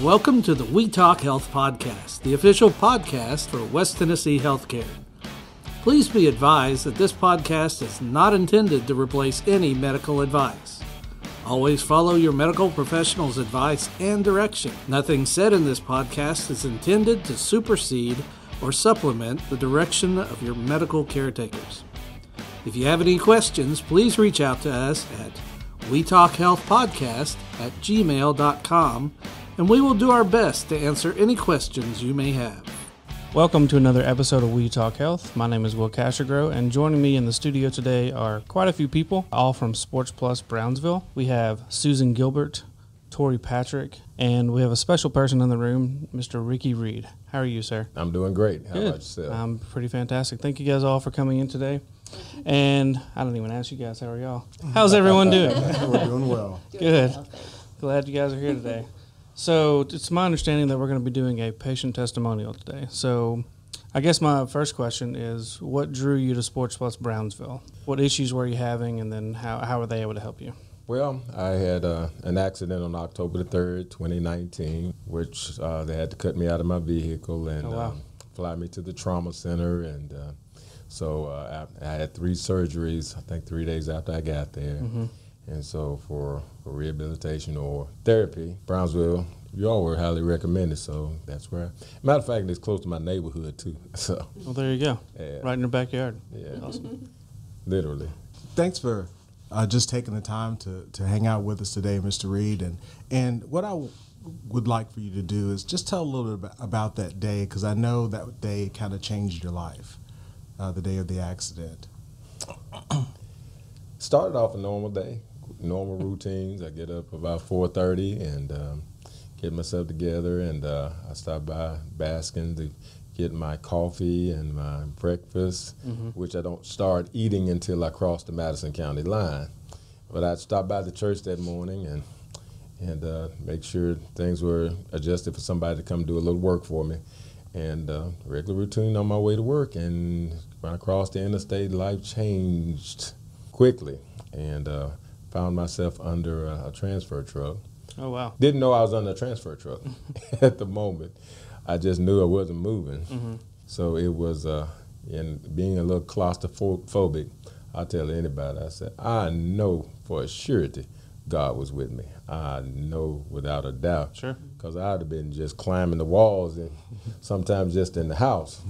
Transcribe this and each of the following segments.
Welcome to the We Talk Health Podcast, the official podcast for West Tennessee Healthcare. Please be advised that this podcast is not intended to replace any medical advice. Always follow your medical professional's advice and direction. Nothing said in this podcast is intended to supersede or supplement the direction of your medical caretakers. If you have any questions, please reach out to us at wetalkhealthpodcast@gmail.com, and we will do our best to answer any questions you may have. Welcome to another episode of We Talk Health. My name is Kwasigroh, and joining me in the studio today are quite a few people, all from Sports Plus Brownsville. We have Susan Gilbert, Torry Patrick, and we have a special person in the room, Mr. Ricky Reed. How are you, sir? I'm doing great. How Good. about yourself? I'm pretty fantastic. Thank you guys all for coming in today. And I don't even ask you guys, how are y'all? How's everyone doing? We're doing well. Good. Glad you guys are here today. So it's my understanding that we're going to be doing a patient testimonial today. So I guess my first question is, what drew you to Sports Plus Brownsville? What issues were you having, and then how were they able to help you? Well, I had an accident on October the 3rd, 2019, which they had to cut me out of my vehicle and fly me to the trauma center. And so I had 3 surgeries, I think 3 days after I got there. Mm-hmm. And so for rehabilitation or therapy, Brownsville, you all were highly recommended, so that's where. Matter of fact, it's close to my neighborhood, too. So. Well, there you go. Yeah. Right in your backyard. Yeah. Awesome. Literally. Thanks for just taking the time to hang out with us today, Mr. Reed. And what I would like for you to do is just tell a little bit about that day, because I know that day kind of changed your life, the day of the accident. Started off a normal day, normal routines. I get up about 4:30 and get myself together, and I stop by Baskin to get my coffee and my breakfast, which I don't start eating until I cross the Madison County line. But I stopped by the church that morning and make sure things were adjusted for somebody to come do a little work for me. And regular routine on my way to work. And when I crossed the interstate, life changed quickly, and found myself under a transfer truck. Oh, wow. Didn't know I was under a transfer truck at the moment. I just knew I wasn't moving. Mm-hmm. So it was, and being a little claustrophobic, I tell anybody, I said, I know for a surety God was with me. I know without a doubt. Sure. Because I'd have been just climbing the walls and sometimes just in the house.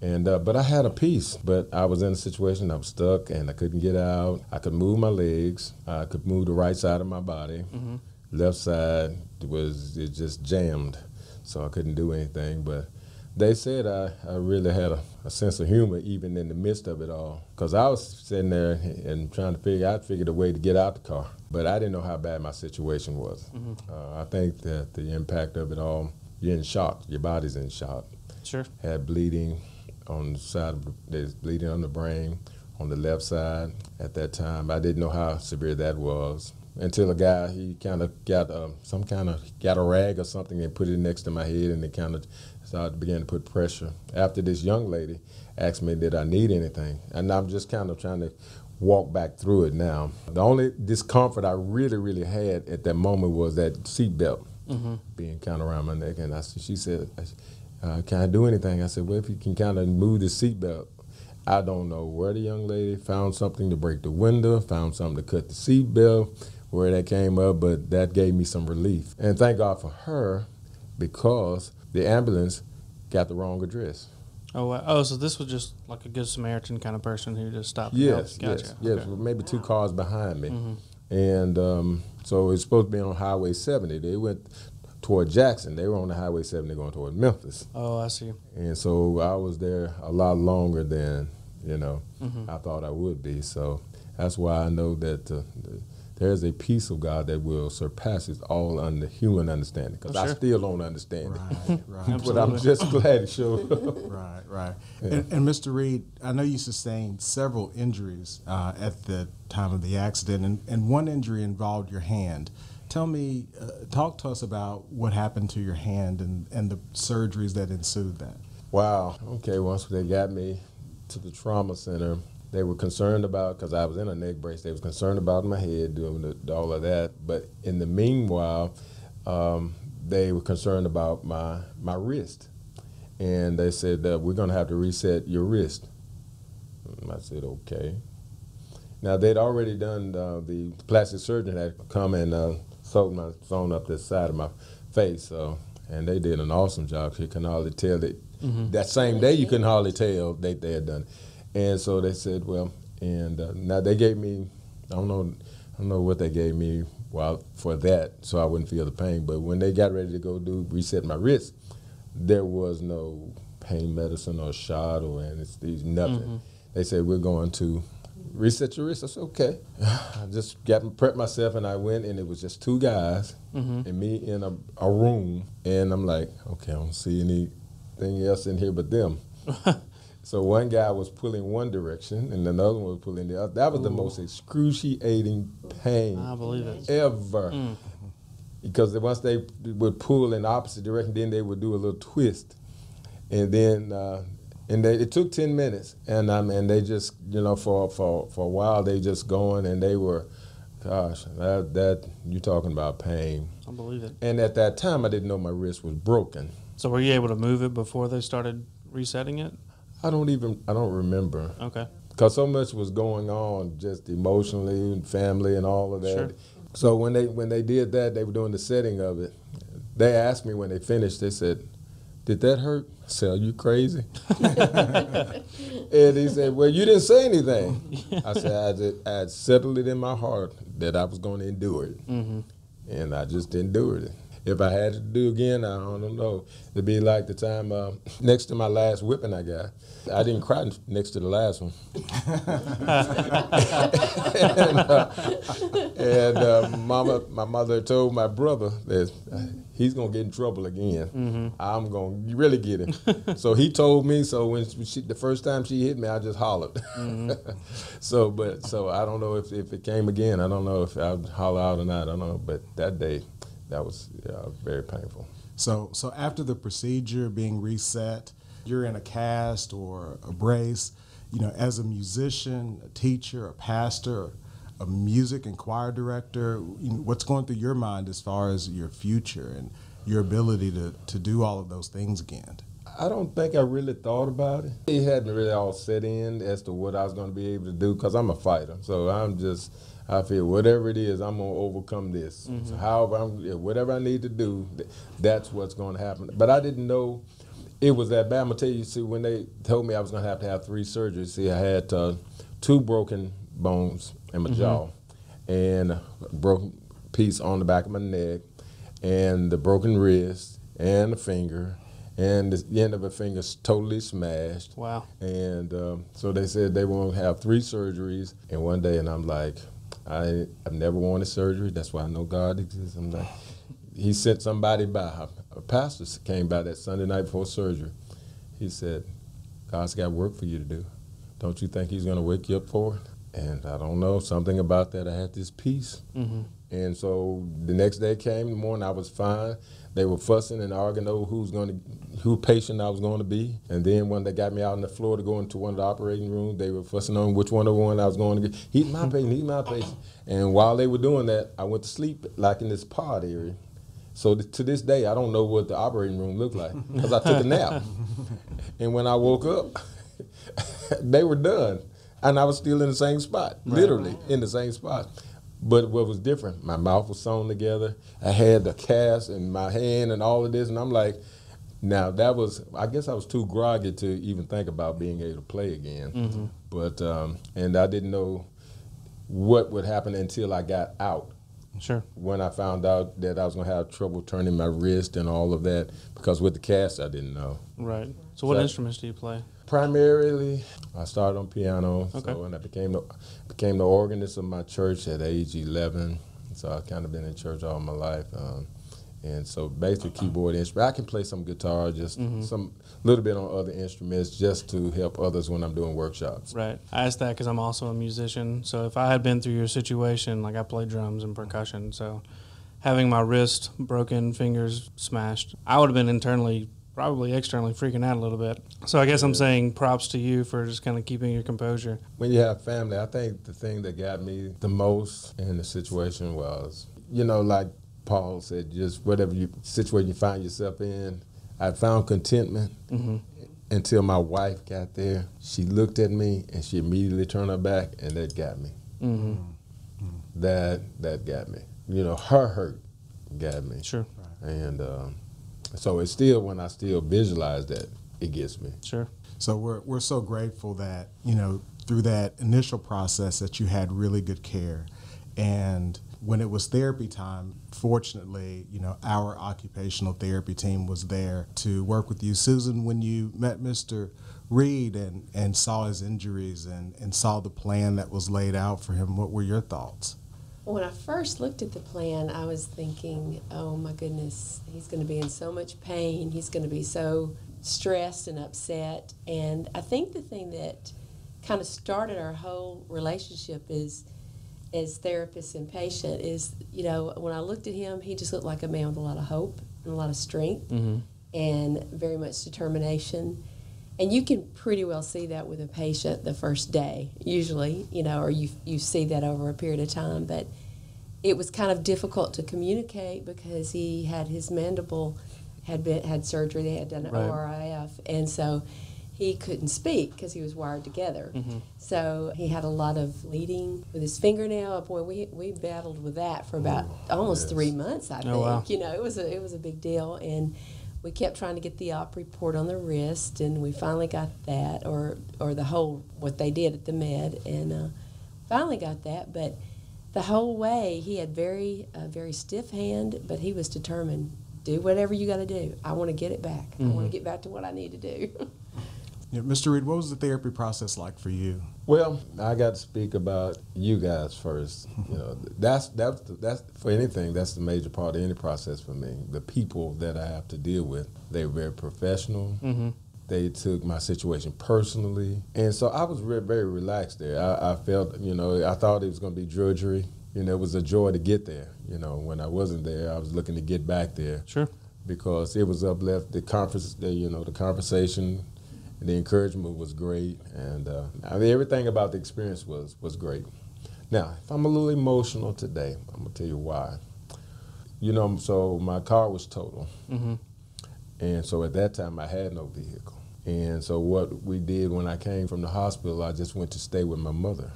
And but I had a peace, but I was in a situation, I was stuck and I couldn't get out. I could move my legs. I could move the right side of my body. Mm-hmm. Left side it just jammed, so I couldn't do anything. But they said I really had a sense of humor even in the midst of it all, because I was sitting there and trying to figured a way to get out the car. But I didn't know how bad my situation was. Mm-hmm. I think that the impact of it all, you're in shock. Your body's in shock. Sure. Had bleeding on the side, there's bleeding on the brain, on the left side. At that time, I didn't know how severe that was until a guy, he kind of got got a rag or something and put it next to my head, and it kind of began to put pressure. After this young lady asked me, did I need anything? And I'm just kind of trying to walk back through it now. The only discomfort I really, really had at that moment was that seatbelt being kind of around my neck. And she said, can I do anything? I said, well, if you can kind of move the seatbelt. I don't know where the young lady found something to break the window, found something to cut the seatbelt, where that came up, but that gave me some relief. And thank God for her, because the ambulance got the wrong address. Oh, wow. Oh, so this was just like a Good Samaritan kind of person who just stopped and Yes, helped? yes, Gotcha. yes. Well, maybe 2 cars behind me. Mm-hmm. And so it's supposed to be on Highway 70. They went toward Jackson. They were on the Highway 70 going toward Memphis. Oh, I see. And so I was there a lot longer than, I thought I would be. So that's why I know that there's a peace of God that will surpass all under human understanding, because I still don't understand it. Right. But I'm just glad it showed up. Right. Yeah. And Mr. Reed, I know you sustained several injuries at the time of the accident, and one injury involved your hand. Tell me, talk to us about what happened to your hand and the surgeries that ensued that. Wow. Okay, once they got me to the trauma center, they were concerned about, because I was in a neck brace, they was concerned about my head, doing all of that. But in the meanwhile, they were concerned about my wrist. And they said, we're going to have to reset your wrist. And I said, okay. Now, they'd already done, the plastic surgeon had come and sewn up the side of my face. And they did an awesome job. You couldn't hardly tell that. That same day, you couldn't hardly tell they had done it. And so they said, well, and now they gave me, I don't know what they gave me for that, so I wouldn't feel the pain. But when they got ready to go reset my wrist, there was no pain medicine or shot or anesthesia, nothing. They said, we're going to reset your wrist. I said, okay. I just prepped myself, and I went, and it was just two guys and me in a room. And I'm like, okay, I don't see anything else in here but them. So one guy was pulling one direction, and another one was pulling the other. That was the most excruciating pain I believe it. ever. Because once they would pull in the opposite direction, then they would do a little twist. And then it took 10 minutes, and they just, for a while, they just going, and they were, gosh, that you're talking about pain. I believe it. And at that time, I didn't know my wrist was broken. So were you able to move it before they started resetting it? I don't remember. Okay. Because so much was going on, just emotionally and family and all of that. Sure. So when they did that, they were doing the setting of it. They asked me when they finished, they said, did that hurt? I said, are you crazy? And he said, well, you didn't say anything. I said, I had settled it in my heart that I was going to endure it. And I just endured it. If I had to do again, I don't know. It'd be like the time next to my last whipping I got. I didn't cry next to the last one. My mother told my brother that he's going to get in trouble again. I'm going to really get him. So he told me, so when the first time she hit me, I just hollered. So I don't know if it came again. I don't know if I'd holler out or not. I don't know. But that day, that was very painful. So after the procedure being reset, you're in a cast or a brace. As a musician, a teacher, a pastor, a music and choir director, what's going through your mind as far as your future and your ability to do all of those things again? I don't think I really thought about it. It hadn't really all set in as to what I was going to be able to do, because I'm a fighter. So I feel whatever it is, I'm going to overcome this. So whatever I need to do, that's what's going to happen. But I didn't know it was that bad. I'm going to tell you, see, when they told me I was going to have 3 surgeries, see, I had 2 broken bones in my jaw, and a broken piece on the back of my neck, and the broken wrist, and the finger, and the end of a finger's totally smashed. Wow. And so they said they were going to have 3 surgeries in one day, and I'm like, I've never wanted surgery. That's why I know God exists. I'm like, he sent somebody by. A pastor came by that Sunday night before surgery. He said, God's got work for you to do. Don't you think he's going to wake you up for it? And I don't know, something about that. I had this peace. And so the next day came, in the morning, I was fine. They were fussing and arguing over who patient I was going to be. And then when they got me out on the floor to go into one of the operating rooms, they were fussing on which one I was going to get. He's my patient, he's my patient. And while they were doing that, I went to sleep like in this pod area. So to this day, I don't know what the operating room looked like, because I took a nap. And when I woke up, they were done. And I was still in the same spot, literally in the same spot. But what was different, my mouth was sewn together. I had the cast in my hand and all of this. And I'm like, now I guess I was too groggy to even think about being able to play again. But, and I didn't know what would happen until I got out. Sure. When I found out that I was going to have trouble turning my wrist and all of that, because with the cast, I didn't know. Right. So what instruments do you play? Primarily, I started on piano, Okay. and I became the organist of my church at age 11. So I've kind of been in church all my life. And so basically keyboard instrument. I can play some guitar, just some little bit on other instruments, just to help others when I'm doing workshops. Right. I asked that because I'm also a musician. So if I had been through your situation, like I play drums and percussion, so having my wrist broken, fingers smashed, I would have been internally, probably externally freaking out a little bit. So I guess I'm saying props to you for just kind of keeping your composure. When you have family, I think the thing that got me the most in the situation was, like Paul said, just whatever situation you find yourself in, I found contentment until my wife got there. She looked at me and she immediately turned her back, and that got me. That got me. You know, her hurt got me. Sure. And so it's still, when I still visualize that, it gets me. Sure. So we're so grateful that, you know, through that initial process that you had really good care. And when it was therapy time, fortunately, you know, our occupational therapy team was there to work with you. Susan, when you met Mr. Reed and saw his injuries and saw the plan that was laid out for him, what were your thoughts? When I first looked at the plan, I was thinking, oh my goodness, he's going to be in so much pain. He's going to be so stressed and upset. And I think the thing that kind of started our whole relationship is, as therapist and patient, is, you know, when I looked at him, he just looked like a man with a lot of hope and a lot of strength and very much determination. And you can pretty well see that with a patient the first day, usually, you know, or you see that over a period of time. But it was kind of difficult to communicate because he had his mandible had surgery. They had done an ORIF, and so he couldn't speak because he was wired together. So he had a lot of bleeding with his fingernail. Boy, we battled with that for about almost 3 months, I think. Wow. You know, it was a big deal, and we kept trying to get the op report on the wrist, and we finally got that, or the whole, what they did at the med, and finally got that. But the whole way, he had very stiff hand, but he was determined. Do whatever you got to do. I want to get it back. I want to get back to what I need to do. Yeah, Mr. Reed, what was the therapy process like for you? Well, I got to speak about you guys first. You know, that's for anything. That's the major part of any process for me. The people that I have to deal with, they were very professional. They took my situation personally, and so I was very relaxed there. I felt, you know, I thought it was going to be drudgery. You know, it was a joy to get there. You know, when I wasn't there, I was looking to get back there. Sure. Because it was uplift. The conference, the conversation, and the encouragement was great, and I mean, everything about the experience was great. Now, if I'm a little emotional today, I'm gonna tell you why. You know, so my car was total, and so at that time I had no vehicle, and so what we did when I came from the hospital, I just went to stay with my mother.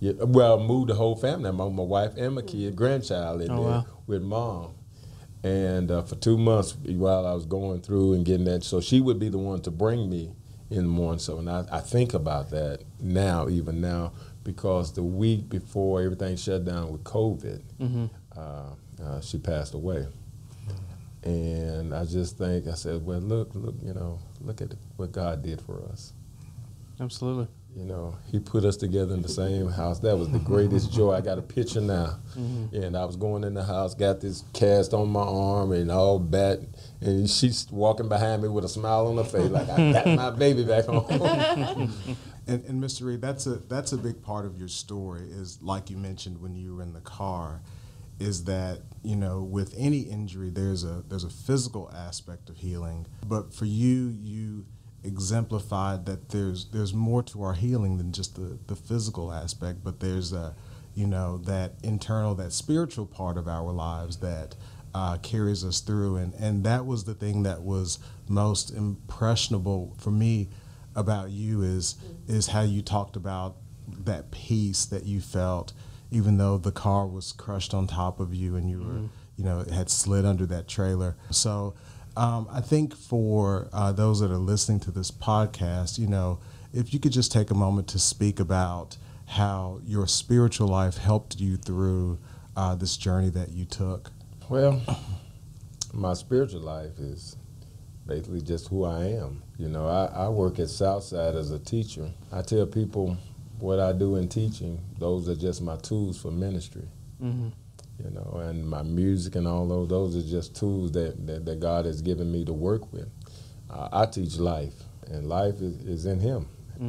Yeah, well, I moved the whole family, my wife and my kid, grandchild in there with Mom. And for 2 months while I was going through and getting that, so she would be the one to bring me in the morning. So and I think about that now, even now, because the week before everything shut down with COVID, she passed away. And I just think, I said, well, look, you know, look at what God did for us. Absolutely. You know, he put us together in the same house. That was the greatest joy. I got a picture now. And I was going in the house, got this cast on my arm and all that. And she's walking behind me with a smile on her face like, I got my baby back home. And Mr. Reed, that's a big part of your story, is like you mentioned when you were in the car, is that, you know, with any injury, there's a physical aspect of healing. But for you exemplified that there's more to our healing than just the physical aspect, but there's that internal, that spiritual part of our lives that carries us through, and that was the thing that was most impressionable for me about you is how you talked about that peace that you felt even though the car was crushed on top of you and you were it had slid under that trailer. So I think for those that are listening to this podcast, if you could just take a moment to speak about how your spiritual life helped you through this journey that you took. Well, my spiritual life is basically just who I am. I work at Southside as a teacher. I tell people what I do in teaching, those are just my tools for ministry. Mm-hmm. And my music and all those are just tools that God has given me to work with. I teach life, and life is in Him,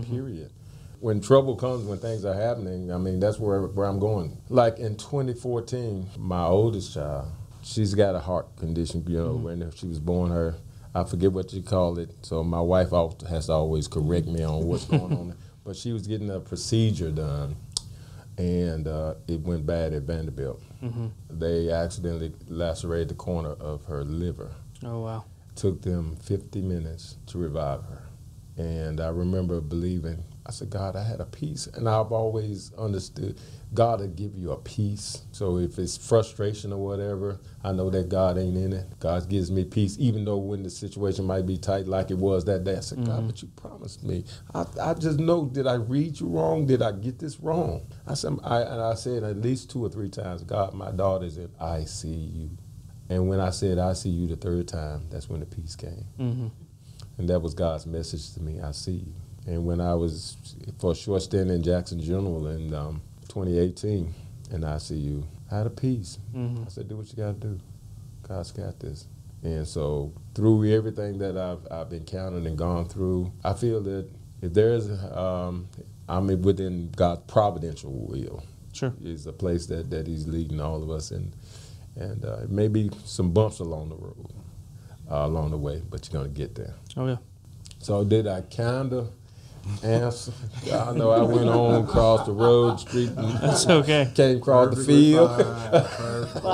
period. When trouble comes, when things are happening, that's where I'm going. Like in 2014, my oldest child, she's got a heart condition, when she was born, I forget what you call it, so my wife has to always correct me on what's going on. But she was getting a procedure done and it went bad at Vanderbilt. They accidentally lacerated the corner of her liver. Oh, wow. Took them 50 minutes to revive her. And I remember believing, I said, God, I had a peace. And I've always understood God will give you a peace. So if it's frustration or whatever, I know that God ain't in it. God gives me peace, even though when the situation might be tight like it was that day. I said, God, but you promised me. I just know, did I read you wrong? Did I get this wrong? I said at least 2 or 3 times, God, my daughter's in ICU. And when I said ICU the 3rd time, that's when the peace came. And that was God's message to me, I see you. And when I was for a short stint in Jackson General in 2018 in ICU, I had a peace. I said, do what you got to do. God's got this. And so through everything that I've encountered and gone through, I feel that if there's, I'm within God's providential will. Sure. Is a place that he's leading all of us in. And it may be some bumps along the road, along the way, but you're going to get there. Oh, yeah. So did I kind of answer? I know I went on across the road, street, and That's okay. came across the field. Well,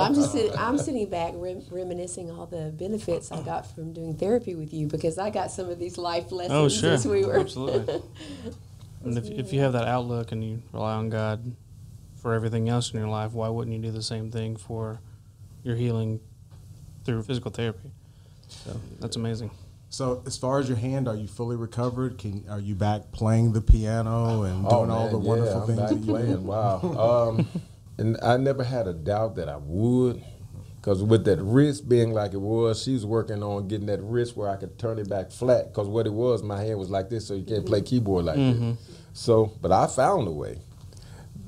I'm sitting back reminiscing all the benefits I got from doing therapy with you, because I got some of these life lessons Oh, sure. as we were. Absolutely. And if you have that outlook and you rely on God for everything else in your life, why wouldn't you do the same thing for your healing through physical therapy? So that's amazing. So as far as your hand, are you fully recovered? Are you back playing the piano and doing all the wonderful things that you playing? Wow. And I never had a doubt that I would, because with that wrist being like it was, she was working on getting that wrist where I could turn it back flat, because what it was, my hand was like this, so you can't play keyboard like this. So, but I found a way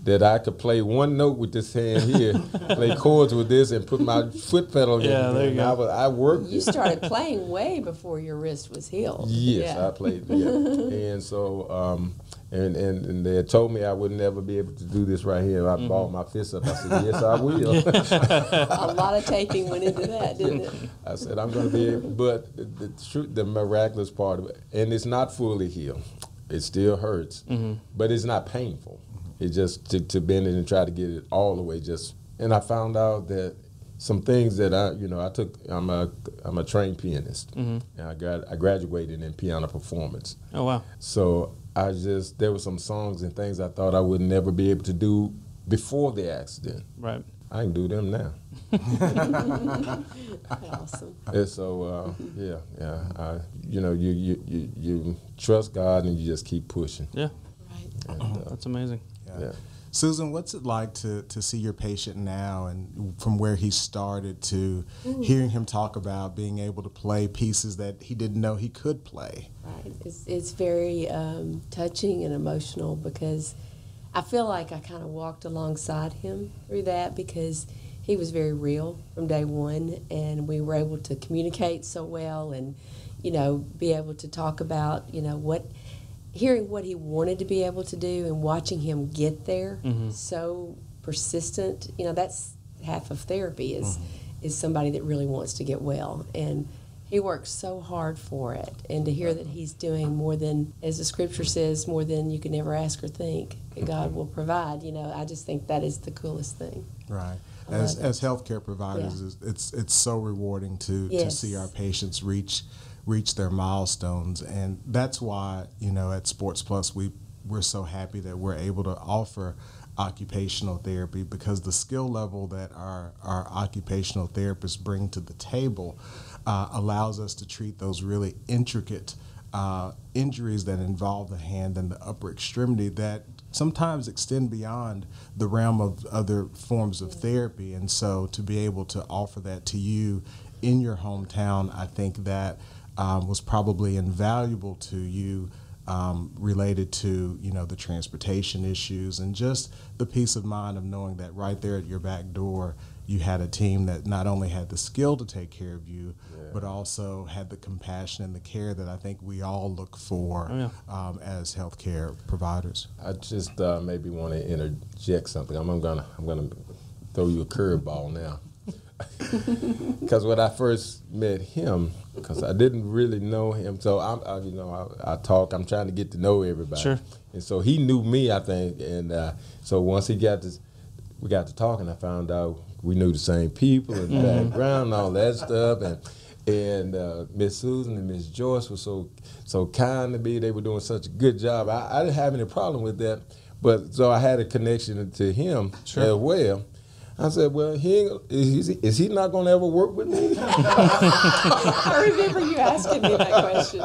that I could play one note with this hand here, play chords with this, and put my foot pedal in. Yeah, there you go. I worked. You started playing way before your wrist was healed. Yes, Yeah. I played. Yeah. And so, and they had told me I would never be able to do this right here. I balled my fist up. I said, yes, I will. A lot of taping went into that, didn't it? I said, I'm going to be able. But the truth, the miraculous part of it, and it's not fully healed. It still hurts, but it's not painful. It's just to bend it and try to get it all the way. And I found out that some things that I took. I'm a trained pianist, and I graduated in piano performance. Oh, wow. So there were some songs and things I thought I would never be able to do before the accident. Right. I can do them now. Awesome. And so you trust God and you just keep pushing. Yeah. Right. And, That's amazing. yeah. Susan, what's it like to see your patient now, and from where he started to hearing him talk about being able to play pieces that he didn't know he could play? Right. It's very touching and emotional, because I feel like I kind of walked alongside him through that, because he was very real from day one, and we were able to communicate so well, and be able to talk about hearing what he wanted to be able to do and watching him get there so persistent. That's half of therapy is somebody that really wants to get well, and he works so hard for it. And to hear that he's doing more than, as the scripture says, more than you can ever ask or think, that God will provide, I just think that is the coolest thing. Right. As healthcare providers, it's so rewarding to see our patients reach their milestones, and that's why at Sports Plus we're so happy that we're able to offer occupational therapy, because the skill level that our occupational therapists bring to the table allows us to treat those really intricate injuries that involve the hand and the upper extremity that sometimes extend beyond the realm of other forms of therapy. And so to be able to offer that to you in your hometown, I think that was probably invaluable to you, related to the transportation issues and just the peace of mind of knowing that right there at your back door you had a team that not only had the skill to take care of you, but also had the compassion and the care that I think we all look for as healthcare providers. I just maybe want to interject something. I'm gonna throw you a curveball now. Because when I first met him, because I didn't really know him, so I talk. I'm trying to get to know everybody. Sure. And so he knew me, I think. And so once we got to talking, I found out we knew the same people and the background and all that stuff. And Miss Susan and Miss Joyce were so kind to me. They were doing such a good job. I didn't have any problem with that. But so I had a connection to him as well. I said, well, is he not going to ever work with me? I remember you asking me that question.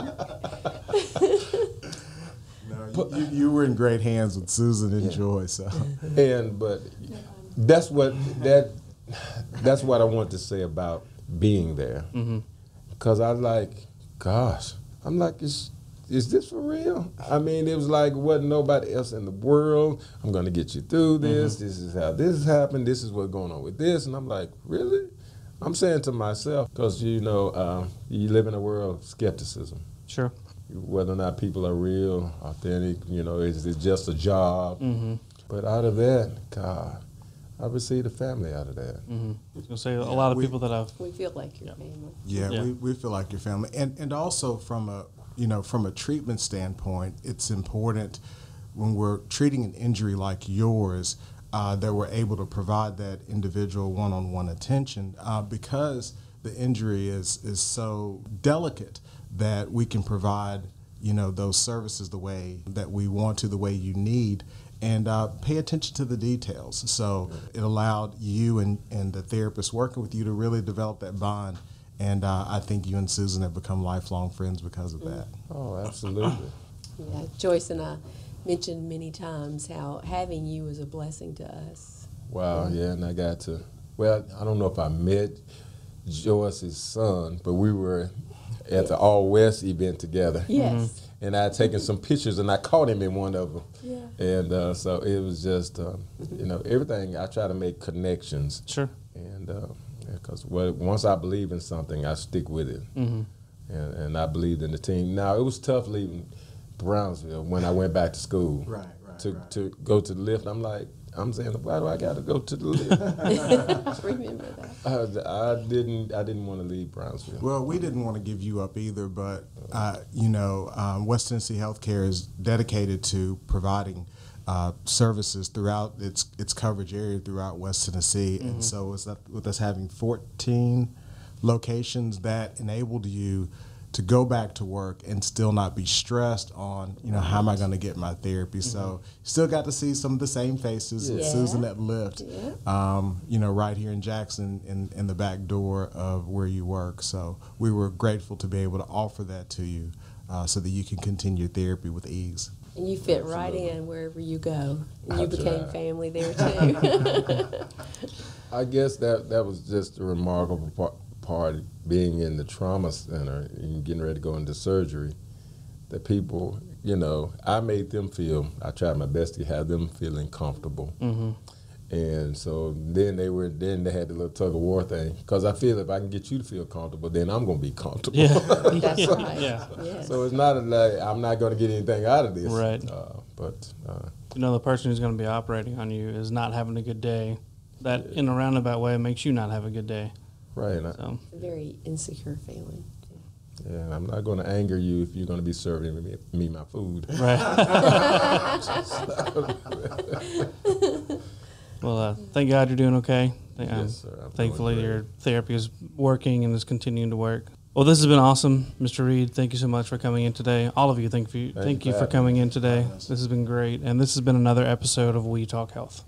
No, you were in great hands with Susan and Joy. So. But that's what I want to say about being there. Because I was like, gosh, I'm like, is this for real? I mean, it was like wasn't nobody else in the world. I'm going to get you through this. This is how this happened. This is what's going on with this. And I'm like, really? I'm saying to myself, because, you live in a world of skepticism. Sure. Whether or not people are real, authentic, is it just a job? But out of that, God, I received a family out of that. I was going to say, a lot of people that we feel like your family. Yeah, we feel like your family. And also from a treatment standpoint, it's important when we're treating an injury like yours that we're able to provide that individual one-on-one attention because the injury is so delicate that we can provide, those services the way that we want to, the way you need, and pay attention to the details. So it allowed you and the therapist working with you to really develop that bond. And I think you and Susan have become lifelong friends because of that. Oh, absolutely. Yeah, Joyce and I mentioned many times how having you was a blessing to us. Wow, yeah, and I got to, I don't know if I met Joyce's son, but we were at the All West event together. Yes. And I had taken some pictures, and I caught him in one of them. Yeah. And so it was just, everything, I try to make connections. Sure. And because once I believe in something, I stick with it. And I believed in the team. Now, it was tough leaving Brownsville when I went back to school. Right. To go to the lift. I'm saying, why do I got to go to the lift? Remember that. I didn't want to leave Brownsville. Well, we didn't want to give you up either, but West Tennessee Healthcare is dedicated to providing services throughout its coverage area throughout West Tennessee, and so with us having 14 locations, that enabled you to go back to work and still not be stressed on, how am I going to get my therapy? So still got to see some of the same faces. Yeah. Susan at Lyft, Yeah. right here in Jackson in the back door of where you work. So we were grateful to be able to offer that to you so that you can continue therapy with ease. And you fit right in wherever you go. And you became family there too. I guess that was just a remarkable part being in the trauma center and getting ready to go into surgery. That people, I made them I tried my best to have them feeling comfortable. And so then they had the little tug of war thing, because I feel if I can get you to feel comfortable, then I'm going to be comfortable. Yeah. That's right. Yeah. Yes. So it's not like I'm not going to get anything out of this. Right. But the person who's going to be operating on you is not having a good day. That, in a roundabout way, makes you not have a good day. right. So. A very insecure feeling. Yeah, I'm not going to anger you if you're going to be serving me my food. Right. Well, thank God you're doing okay. Yes, sir. I'm Thankfully, doing great. your therapy is working and is continuing to work. Well, this has been awesome, Mr. Reed. Thank you so much for coming in today. All of you, thank you for coming in today. This has been great, and this has been another episode of We Talk Health.